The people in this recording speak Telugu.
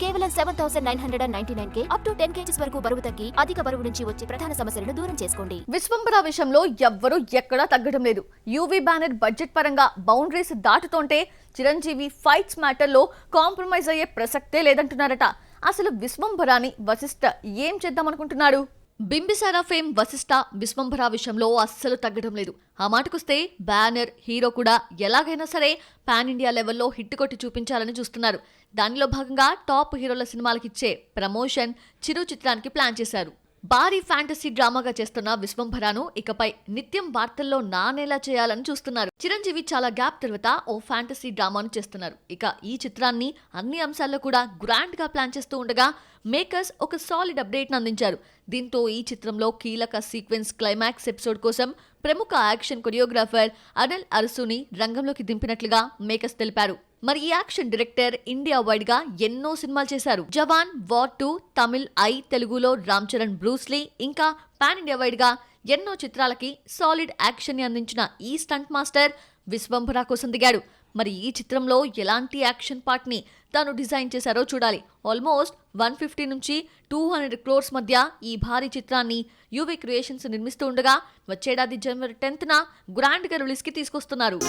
కేవలం 7,999K అప్ టు 10 kgs వరకు బరువు తగ్గి అధిక బరువు నుంచి వచ్చే ప్రధాన సమస్యలను దూరం చేసుకోండి. విశ్వంబర విషయంలో ఎవ్వరూ ఎక్కడా తగ్గడం లేదు. యూవీ బ్యానర్ బడ్జెట్ పరంగా బౌండరీస్ దాటుతుంటే చిరంజీవి ఫైట్స్ మ్యాటర్లో కాంప్రమైజ్ అయ్యే ప్రసక్తే లేదంటున్నారట. అసలు విశ్వంబరాని వశిష్ఠ ఏం చేద్దామనుకుంటున్నాడు? బింబిసారా ఫేమ్ వశిష్ఠ విశ్వంబర విషయంలో అస్సలు తగ్గడం లేదు. ఆ మాటకొస్తే బ్యానర్ హీరో కూడా ఎలాగైనా సరే పాన్ ఇండియా లెవెల్లో హిట్ కొట్టి చూపించాలని చూస్తున్నారు. దానిలో భాగంగా టాప్ హీరోల సినిమాలకిచ్చే ప్రమోషన్ చిరు చిత్రానికి ప్లాన్ చేశారు. భారీ ఫ్యాంటసీ డ్రామాగా చేస్తున్న విశ్వంబరాను ఇకపై నిత్యం వార్తల్లో నానేలా చేయాలని చూస్తున్నారు. చిరంజీవి చాలా గ్యాప్ తర్వాత ఓ ఫ్యాంటసీ డ్రామాను చేస్తున్నారు. ఇక ఈ చిత్రాన్ని అన్ని అంశాల్లో కూడా గ్రాండ్ గా ప్లాన్ చేస్తూ ఉండగా మేకర్స్ ఒక సాలిడ్ అప్డేట్ అందించారు. దీంతో ఈ చిత్రంలో కీలక సీక్వెన్స్ క్లైమాక్స్ ఎపిసోడ్ కోసం ప్రముఖ యాక్షన్ కొరియోగ్రాఫర్ అనిల్ అరసుని రంగంలోకి దింపినట్లుగా మేకర్స్ తెలిపారు. మరి ఈ యాక్షన్ డైరెక్టర్ ఇండియా వైడ్ గా ఎన్నో సినిమాలు చేశారు. జవాన్, వార్ 2, తమిళ్, తెలుగులో రామ్ చరణ్, బ్రూస్లీ, ఇంకా పాన్ ఇండియా వైడ్ గా ఎన్నో చిత్రాలకి సాలిడ్ యాక్షన్ ని అందించిన ఈ స్టంట్ మాస్టర్ విశ్వంబర కోసం దిగాడు. మరి ఈ చిత్రంలో ఎలాంటి యాక్షన్ పార్ట్ ని తాను డిజైన్ చేశారో చూడాలి. ఆల్మోస్ట్ 150 నుంచి 200 crores మధ్య ఈ భారీ చిత్రాన్ని యూవీ క్రియేషన్స్ నిర్మిస్తూ ఉండగా వచ్చేడాది జనవరి 10న గ్రాండ్ గా రిలీజ్ కి తీసుకొస్తున్నారు.